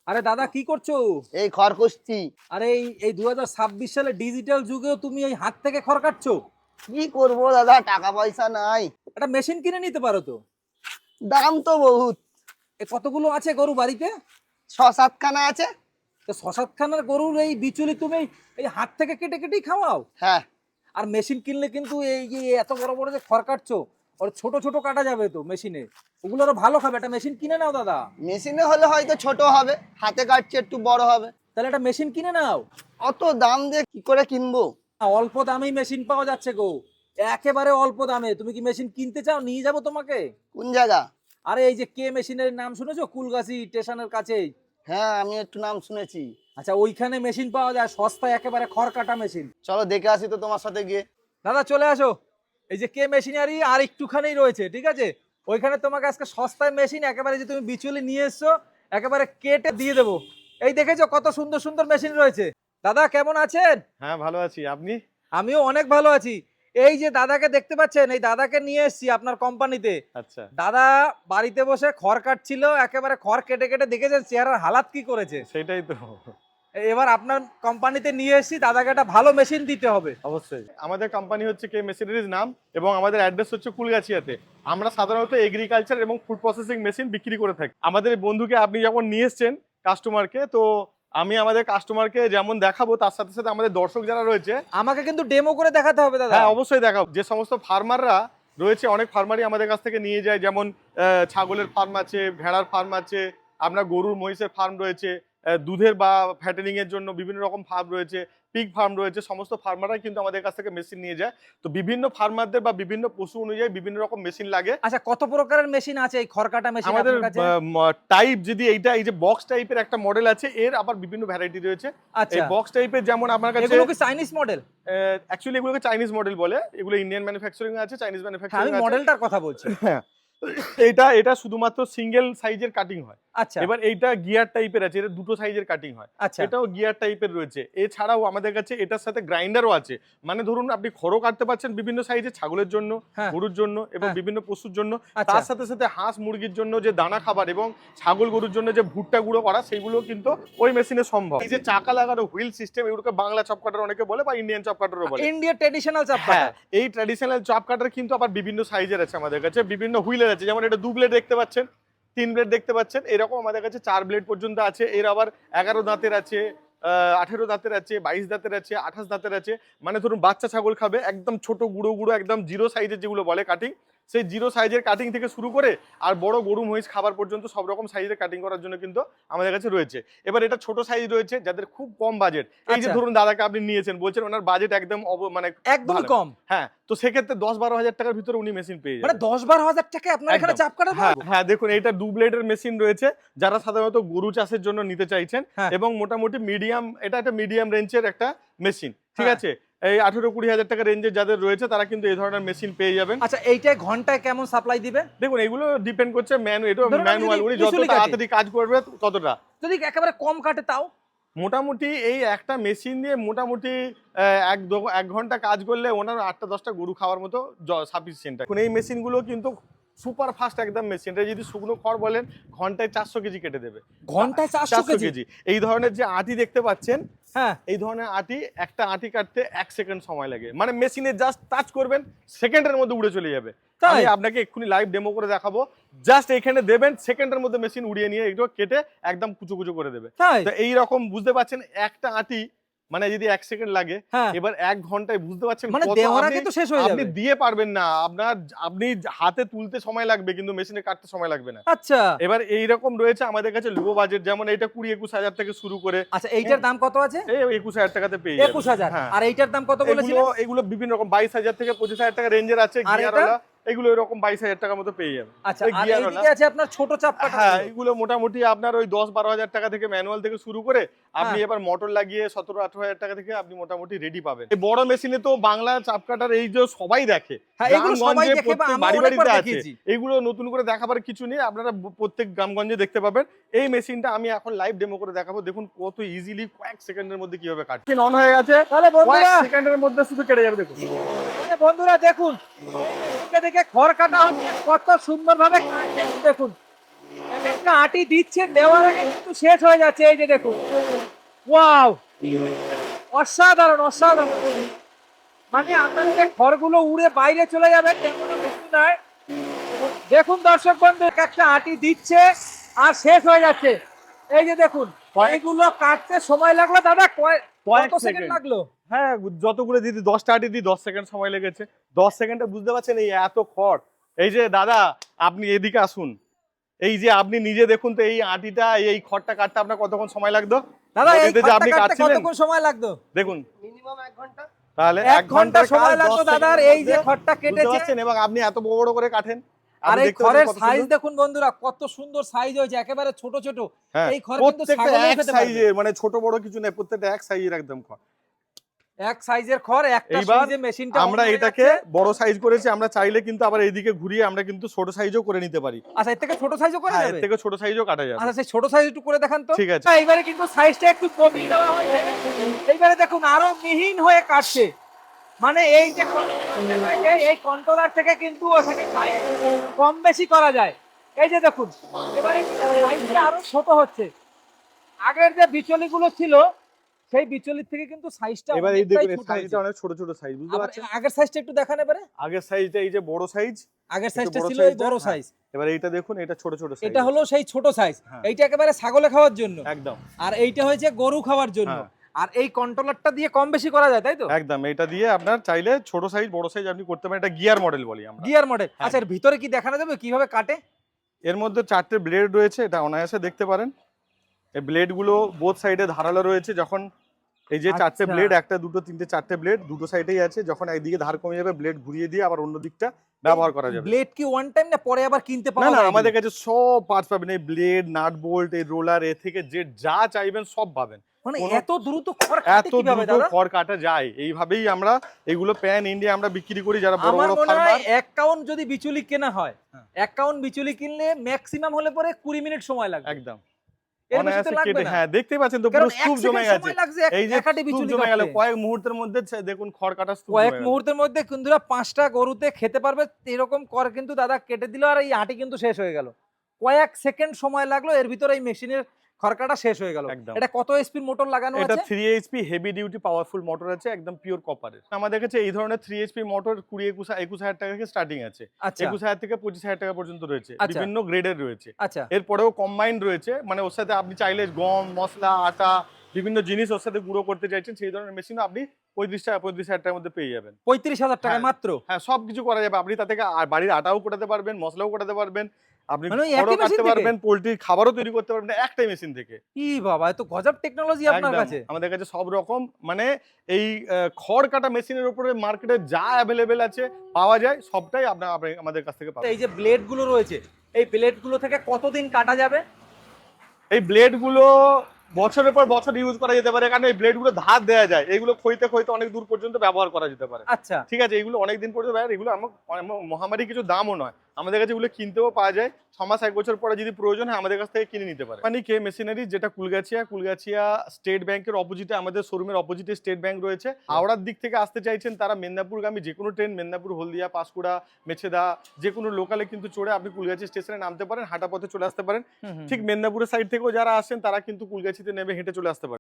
আরে দাদা কি করছো? এই খড় কুচছি। আরে এই 2026 সালে ডিজিটাল যুগেও তুমি এই হাত থেকে খড় কাটছো? কি করবো দাদা, টাকা পয়সা নাই। একটা মেশিন কিনে নিতে পারো তো। দাম তো বহুত। এ কতগুলো আছে গরু বাড়িতে? 6-7 খানা আছে। তো 6-7 খানার গরুর এই বিচুলি তুমি এই হাত থেকে কেটে কেটেই খাওয়াও? হ্যাঁ। আর মেশিন কিনলে কিন্তু এই যে এত বড় বড় যে খড় কাটছো, ওর ছোট ছোট কাটা যাবে তো মেশিনে। ওগুলো আরো ভালো খাবে, একটা মেশিন কিনে নাও দাদা। মেশিনে হলে হয়তো ছোট হবে, হাতে কাটছে একটু বড় হবে। তাহলে একটা মেশিন কিনে নাও। অত দাম দিয়ে কি করে কিনবো? অল্প দামেই মেশিন পাওয়া যাচ্ছে গো, একেবারে অল্প দামে। তুমি কি মেশিন কিনতে চাও? নিয়ে যাবো তোমাকে। কোন জায়গা? আরে এই যে কে মেশিনের নাম শুনেছো? কুলগাছি স্টেশনের কাছেই। হ্যাঁ, আমি একটু নাম শুনেছি। আচ্ছা, ওইখানে মেশিন পাওয়া যায় সস্তায়, একেবারে খড় কাটা মেশিন। চলো দেখে আসি তো তোমার সাথে গিয়ে। দাদা চলে আসো। এই যে কে মেশিনারি আর একটুখানি রয়েছে, ঠিক আছে? ওইখানে তোমাকে আজকে সস্তায় মেশিন একেবারে, যে তুমি বিচুলি নিয়ে এসছো, একেবারে কেটে দিয়ে দেবো। এই দেখেছো কত সুন্দর সুন্দর মেশিন রয়েছে। দাদা কেমন আছেন? হ্যাঁ, ভালো আছি। আপনি? আমিও অনেক ভালো আছি। এই যে দাদাকে দেখতে পাচ্ছেন, এই দাদাকে নিয়ে এসেছি আপনার কোম্পানিতে। আচ্ছা। দাদা বাড়িতে বসে খড় কাটছিল, একেবারে খড় কেটে কেটে দেখেছেন চেহারার হালাত কি করেছে। সেটাই তো। এবার আপনার কোম্পানিতে নিয়ে এসেছি, দাদাকে একটা ভালো মেশিন দিতে হবে। অবশ্যই। আমাদের কোম্পানি হচ্ছে কে মেশিনারিজ নাম, এবং আমাদের অ্যাড্রেস হচ্ছে কুলগাছিয়াতে। আমরা সাধারণত এগ্রিকালচার এবং ফুড প্রসেসিং মেশিন বিক্রি করে থাকি। আমাদের এই বন্ধুকে আপনি যখন নিয়ে এসছেন কাস্টমারকে, তো আমি আমাদের কাস্টমারকে যেমন দেখাবো, তার সাথে সাথে আমাদের দর্শক যারা রয়েছে, আমাকে কিন্তু ডেমো করে দেখাতে হবে দাদা। হ্যাঁ অবশ্যই দেখাবো। যে সমস্ত ফার্মাররা রয়েছে, অনেক ফার্মারই আমাদের কাছ থেকে নিয়ে যায়, যেমন ছাগলের ফার্ম আছে, ভেড়ার ফার্ম আছে, আপনার গরুর মহিষের ফার্ম রয়েছে, দুধের বা ফ্যাটেনিং এর জন্য বিভিন্ন রকম ফার্ম রয়েছে, পিগ ফার্ম রয়েছে। সমস্ত ফার্মাররা কিন্তু আমাদের কাছ থেকে মেশিন নিয়ে যায়। তো বিভিন্ন ফার্মারদের বা বিভিন্ন পশু অনুযায়ী বিভিন্ন রকম মেশিন লাগে। আচ্ছা, কত প্রকারের মেশিন আছে এই খড় কাটা মেশিন আমাদের আপনার কাছে? টাইপ যদি এইটা, এই যে বক্স টাইপের একটা মডেল আছে, এর আবার বিভিন্ন ভ্যারাইটি রয়েছে। এই আচ্ছা, বক্স টাইপের যেমন আপনার কাছে, এগুলো কি চাইনিজ মডেল? অ্যাকচুয়ালি এগুলোকে চাইনিজ মডেল বলে। এগুলো ইন্ডিয়ান ম্যানুফ্যাকচারিং আছে, চাইনিজ আমি ম্যানুফ্যাকচারিং আছে। মডেলটার কথা বলছি। হ্যাঁ, এটা শুধুমাত্র সিঙ্গেল সাইজের কাটিং হয়। আচ্ছা এবার এইটা গিয়ার টাইপের আছে, এটা দুটো সাইজের কাটিং হয়। আচ্ছা। এটাও গিয়ার টাইপের রয়েছে। এছাড়াও আমাদের কাছে এটার সাথে গ্রাইন্ডারও আছে। মানে ধরুন আপনি খড়ও কাটতে পারছেন বিভিন্ন সাইজে, ছাগলের জন্য, হ্যাঁ। গরুর জন্য এবং হ্যাঁ। বিভিন্ন পশুর জন্য। আচ্ছা। তার সাথে সাথে হাঁস মুরগির জন্য যে দানা খাবার এবং ছাগল গরুর জন্য যে ভুট্টা গুঁড়ো করা, সেইগুলো কিন্তু ওই মেশিনে সম্ভব। এই যে চাকা লাগানো হুইল সিস্টেম, এগুলোকে বাংলা চপ কাটার অনেকে বলে বা ইন্ডিয়ান চপ কাটারও বলে। ইন্ডিয়া ট্র্যাডিশনাল চাপ হ্যাঁ, কাটা। এই ট্র্যাডিশনাল চপ কাটার কিন্তু আবার বিভিন্ন সাইজের আছে আমাদের কাছে, বিভিন্ন হুইলের আছে। যেমন এটা 2 ব্লেড দেখতে পাচ্ছেন, 3 ব্লেড দেখতে পাচ্ছেন, এরকম আমাদের কাছে 4 ব্লেড পর্যন্ত আছে। এর আবার 11 দাঁতের আছে, 18 দাঁতের আছে, 22 দাঁতের আছে, 28 দাঁতের আছে। মানে ধরুন বাচ্চা ছাগল খাবে, একদম ছোট গুঁড়ো গুঁড়ো একদম জিরো সাইজের যেগুলো বলে কাটিং, সেই জিরো সাইজের কাটিং থেকে শুরু করে আর বড় গরু মহিষ খাবার পর্যন্ত সব রকম সাইজের কাটিং করার জন্য কিন্তু আমাদের কাছে রয়েছে। এবার এটা ছোট সাইজ রয়েছে যাদের খুব কম বাজেট। এই যে আচ্ছা। ধরুন দাদাকে আপনি নিয়েছেন, বলছেন ওনার বাজেট একদম মানে একদমই ভালো। কম। হ্যাঁ, তো সেক্ষেত্রে 10-12 হাজার টাকার ভিতরে উনি মেশিন পেয়ে মানে যাবেন। 10-12 হাজার টাকায় আপনার এখানে একদম। চাপ কাটা হ্যাঁ পাবো? হ্যাঁ, দেখুন এইটা 2 ব্লেডের মেশিন রয়েছে, যারা সাধারণত গরু চাষের জন্য নিতে চাইছেন। হ্যাঁ। এবং মোটামুটি মিডিয়াম, এটা একটা মিডিয়াম রেঞ্জের একটা মেশিন, ঠিক হ্যাঁ। আছে? এই 18-20 হাজার টাকা রেঞ্জের যাদের রয়েছে তারা কিন্তু এই ধরনের মেশিন পেয়ে যাবেন। আচ্ছা, এইটায় ঘন্টায় কেমন সাপ্লাই দিবে? দেখুন এগুলো ডিপেন্ড করছে এটা ধরুন আমি ম্যানুয়াল, যদি উনি যত বিচুলি কাটি। তাড়াতাড়ি কাজ করবে ততটা। যদি একেবারে কম কাটে তাও? মোটামুটি এই একটা মেশিন দিয়ে মোটামুটি 1 ঘন্টা কাজ করলে ওনার 8টা-10টা গরু খাওয়ার মতো সাফিসিয়েন্ট। এখন এই মেশিনগুলো কিন্তু সুপার ফাস্ট একদম মেশিন। এটা যদি শুকনো খড় বলেন, ঘন্টায় 400 কেজি কেটে দেবে। ঘন্টায় 400 কেজি? এই ধরনের যে আটি দেখতে পাচ্ছেন, হ্যাঁ। এই ধরনের আটি, একটা আটি কাটতে 1 সেকেন্ড সময় লাগে। মানে মেশিনে জাস্ট টাচ করবেন, সেকেন্ডের মধ্যে উড়ে চলে যাবে। তাই? আমি আপনাকে এক্ষুনি লাইভ ডেমো করে দেখাবো। জাস্ট এখানে দেবেন, সেকেন্ডের মধ্যে মেশিন উড়িয়ে নিয়ে একটু কেটে একদম কুচো কুচো করে দেবে। তাই? তো এই রকম বুঝতে পাচ্ছেন, একটা আটি মানে যদি 1 সেকেন্ড লাগে, হ্যাঁ। এবার 1 ঘন্টায় বুঝতে পারছেন মানে কত দেওয়ার আগে তো শেষ হয়ে আপনি যাবে। দিয়ে পারবেন না। আপনি হাতে তুলতে সময় লাগবে, কিন্তু মেশিনে কাটতে সময় লাগবে না। আচ্ছা এবার এইরকম রয়েছে আমাদের কাছে লো বাজেট, যেমন এটা 20-21 হাজার থেকে শুরু করে আচ্ছা, এইটার দাম কত আছে? এই 21 হাজার টাকাতে পেয়ে যাবেন। 21,000। হ্যাঁ। আর এইটার দাম কত বলেছিলেন? এগুলো বিভিন্ন রকম 22 হাজার থেকে 25 হাজার টাকা রেঞ্জের আছে। আর গিয়ারওয়ালা এগুলো এরকম 22 হাজার টাকার মতো পেয়ে যাবেন। আচ্ছা, এই আর গিয়ারওয়ালা, এইদিকে আছে আপনার ছোট চাপ কাটা। হ্যাঁ, এগুলো মোটামুটি আপনার ওই 10-12 হাজার টাকা থেকে ম্যানুয়াল থেকে শুরু করে আপনি হ্যাঁ। এবার মোটর লাগিয়ে 17-18 হাজার টাকা থেকে আপনি মোটামুটি রেডি পাবেন। এই বড় মেশিনে তো বাংলা চাপ কাটার এই যে সবাই দেখে, হ্যাঁ, এগুলো সবাই গ্রামগঞ্জে দেখে বা প্রত্যেক আমি বাড়ি অনেকবার বাড়িতে আছে। দেখিয়েছি। এইগুলো নতুন করে দেখাবার কিছু নেই, আপনারা প্রত্যেক গ্রামগঞ্জে দেখতে পাবেন। এই মেশিনটা আমি এখন লাইভ ডেমো করে দেখাবো। দেখুন কত ইজিলি কয়েক সেকেন্ডের মধ্যে কিভাবে কাটছে। অন হয়ে গেছে, তাহলে বন্ধুরা, কয়েক সেকেন্ডের মধ্যে শুধু কেটে যাবে। দেখুন বন্ধুরা দেখুন, দেখে দেখে খড় কাটা হচ্ছে, কত সুন্দর ভাবে কাটছে দেখুন। একটা আটি দিচ্ছে, দেওয়ার আগে কিন্তু শেষ হয়ে যাচ্ছে। এই যে দেখুন, ওয়াও, অসাধারণ অসাধারণ। মানে আপনাদের খড়গুলো উড়ে বাইরে চলে যাবে তেমন কিছু নয়। দেখুন দর্শক বন্ধু, একটা আটি দিচ্ছে আর শেষ হয়ে যাচ্ছে। এই যে দেখুন, এইগুলো কাটতে সময় লাগলো দাদা কত সেকেন্ড সেকেন্ড লাগলো? হ্যাঁ, যতগুলো দিদি 10টা আটি দিই 10 সেকেন্ড সময় লেগেছে। 10 সেকেন্ডে বুঝতে পারছেন এই এত খড়। এই যে দাদা আপনি এদিকে আসুন, এই যে আপনি নিজে দেখুন তো এই আটিটা এই খড়টা কাটতে আপনার কতক্ষণ সময় লাগতো দাদা এই বডিতে যে খড়টা আপনি কাটতে কাটছিলেন? কতক্ষণ সময় লাগতো? দেখুন মিনিমাম 1 ঘন্টা। তাহলে 1 ঘন্টা সময় কাজ লাগতো 10 দাদার সেকেন্ডের এই যে মধ্যে খড়টা বুঝতে কেটেছে। পারছেন, এবং আপনি এত বড় বড় করে কাটেন। আর আপনি এই দেখতে পাচ্ছেন খড়ের কত সাইজ সুন্দর। দেখুন বন্ধুরা, কত সুন্দর সাইজ হয়েছে, একেবারে ছোট ছোট। হ্যাঁ, এই খড় কিন্তু প্রত্যেকটা ছাগলেও এক খেতে পারবে। সাইজের, মানে ছোট বড় কিছু নেই, প্রত্যেকটা এক সাইজের একদম খড়। এক সাইজের খড়, একটা এইবার সুইচে মেশিনটা আমরা এটাকে বড় সাইজ করেছি, আমরা চাইলে কিন্তু আবার এইদিকে ঘুরিয়ে আমরা কিন্তু ছোট সাইজও করে নিতে পারি। আচ্ছা, এর থেকে ছোট সাইজও করা হ্যাঁ, এর যাবে? থেকে ছোট সাইজও কাটা যাবে। আচ্ছা, সেই ছোট সাইজ একটু করে দেখান তো। ঠিক আছে। এইবারে কিন্তু সাইজটা একটু কমিয়ে দেওয়া হয়েছে। এইবারে দেখুন আরো মিহিন হয়ে কাটছে। মানে এই যে এই কন্ট্রোলার থেকে কিন্তু ওখানে কম বেশি করা যায়। এই যে দেখুন, এবারে সাইজটা আরো ছোট হচ্ছে। আগের যে বিচলি গুলো ছিল সেই বিচলির থেকে কিন্তু সাইজটা এবার এই অনেকটাই দেখুন এই ছোট সাইজটা হয়েছে। অনেক ছোট ছোট সাইজ, বুঝতে আবার পারছেন? আগের সাইজটা একটু দেখান এবারে। আগের সাইজটা এই যে বড় সাইজ, আগের একটু সাইজটা বড় ছিল এই সাইজটা, বড় হ্যাঁ। সাইজ। এবার এইটা দেখুন, এটা ছোট ছোট সাইজ। এটা হলো সেই ছোট সাইজ। হ্যাঁ। এইটা একেবারে ছাগলে খাওয়ার জন্য, একদম আর এইটা হয়েছে গরু খাওয়ার জন্য। হ্যাঁ। আর এই কন্ট্রোলারটা দিয়ে কম বেশি করা যায়, তাই তো? একদম, এটা দিয়ে আপনার চাইলে ছোট সাইজ বড় সাইজ আপনি করতে পারেন। এটা গিয়ার মডেল বলি আমরা। Gear model. হ্যাঁ। আচ্ছা, এর ভিতরে কি দেখানো যাবে কিভাবে কাটে? এর মধ্যে 4টে ব্লেড রয়েছে, এটা অনায়াসে দেখতে পারেন। এই ব্লেড গুলো বোথ সাইডে ধারালো রয়েছে। যখন এই যে 4টে আচ্ছা। ব্লেড, 1 2 3 4টে ব্লেড দুটো সাইডেই আছে, যখন একদিকে ধার কমে যাবে ব্লেড ঘুরিয়ে দিয়ে আবার অন্য দিকটা ব্যবহার করা যাবে। ব্লেড কি ওয়ান টাইম না পরে আবার কিনতে না পাওয়া না, যায়? আমাদের কাছে সব পার্টস পাবেন, এই ব্লেড, নাট বোল্ট, এই রোলার, এ থেকে যে যা চাইবেন সব পাবেন। মানে কোনো- এত দ্রুত খড় কাটে এত কিভাবে দ্রুত দাদা? খড় কাটা যায়, এইভাবেই আমরা এগুলো প্যান ইন্ডিয়া আমরা বিক্রি করি যারা বড় আমার বড় মনে হয় ফার্মার। এক কাউন্ট যদি বিচুলি কেনা হয়, হ্যাঁ। এক কাউন্ট বিচুলি কিনলে ম্যাক্সিমাম হলে পরে 20 মিনিট সময় লাগবে। একদম এর বেশি তো অনায়াসে লাগবে কেটে, না। হ্যাঁ দেখতে পাচ্ছেন তো পুরো কারণ এক স্তূপ জমে সেকেন্ড গেছে। সময় লাগছে এই যে একাটি স্তূপ বিচুলি জমে গেল কাটতে। কয়েক মুহূর্তের মধ্যে, দেখুন খড় কাটা স্তূপ কয়েক জমে গেল। মুহূর্তের মধ্যে বন্ধুরা 5টা গরুতে খেতে পারবে এরকম কর কিন্তু দাদা কেটে দিল, আর এই আটি কিন্তু শেষ হয়ে গেল। কয়েক সেকেন্ড সময় লাগলো, এর ভিতরে এই মেশিনের খড়কাটা শেষ হয়ে গেল। একদম। এটা কত এসপির মোটর লাগানো এটা আছে? 3 HP heavy duty powerful motor আছে, একদম পিওর কপারের। আমাদের কাছে এই ধরনের 3 এইচপি মোটর 20-21 হাজার টাকা থেকে স্টার্টিং আছে। আচ্ছা 21,000 থেকে 25,000 টাকা পর্যন্ত রয়েছে, আচ্ছা। বিভিন্ন গ্রেডের রয়েছে। আচ্ছা, এরপরেও কম্বাইন্ড রয়েছে, মানে ওর সাথে আপনি চাইলে গম, মশলা, আটা, বিভিন্ন জিনিস ওর সাথে গুঁড়ো করতে চাইছেন, সেই ধরনের মেশিনও আপনি 35,000 টাকার মধ্যে পেয়ে যাবেন। 35,000 টাকায় হ্যাঁ। মাত্র? হ্যাঁ, সবকিছু করা যাবে। আপনি তা থেকে বাড়ির আটাও কোটাতে পারবেন, মশলাও কোটাতে পারবেন, আপনি মানে ওই খড়ও একই মেশিন কাটতে থেকে? পারবেন, পোল্ট্রির খাবারও তৈরি করতে পারবেন একটাই মেশিন থেকে। কি বাবা, এত গজব টেকনোলজি আপনার একদম, কাছে। আমাদের কাছে সব রকম, মানে এই খড় কাটা মেশিনের উপরে মার্কেটে যা অ্যাভেলেবেল আছে পাওয়া যায়, সবটাই আপনার আমাদের কাছ থেকে পাবেন। এই যে ব্লেড গুলো রয়েছে, এই ব্লেড গুলো থেকে কতদিন কাটা যাবে? এই ব্লেড গুলো বছরের পর বছর ইউজ করা যেতে পারে, কারণ এই ব্লেড গুলো ধার দেওয়া যায়, এগুলো ক্ষইতে ক্ষইতে অনেক দূর পর্যন্ত ব্যবহার করা যেতে পারে। আচ্ছা, ঠিক আছে, এগুলো অনেক দিন পর্যন্ত ব্যবহার, এগুলো মহামারী কিছু দামও নয়, আমাদের কাছে এগুলো কিনতেও পাওয়া যায়। 6 মাস 1 বছর পরে যদি প্রয়োজন হয় আমাদের কাছ থেকে কিনে নিতে পারে। মানে কে মেশিনারি, যেটা কুলগাছিয়া স্টেট ব্যাংকের অপোজিটে, আমাদের শোরুমের অপোজিটে স্টেট ব্যাংক রয়েছে। হাওড়ার দিক থেকে আসতে চাইছেন তারা মেদিনীপুরগামী যে কোনো ট্রেন, মেদিনীপুর, হলদিয়া, পাঁশকুড়া, মেছেদা, যে কোনো লোকালে কিন্তু চড়ে আপনি কুলগাছি স্টেশনে নামতে পারেন, হাঁটা পথে চলে আসতে পারেন। ঠিক মেদিনীপুরের সাইড থেকেও যারা আসেন তারা কিন্তু কুলগাছিতে নেমে হেঁটে চলে আসতে পারেন।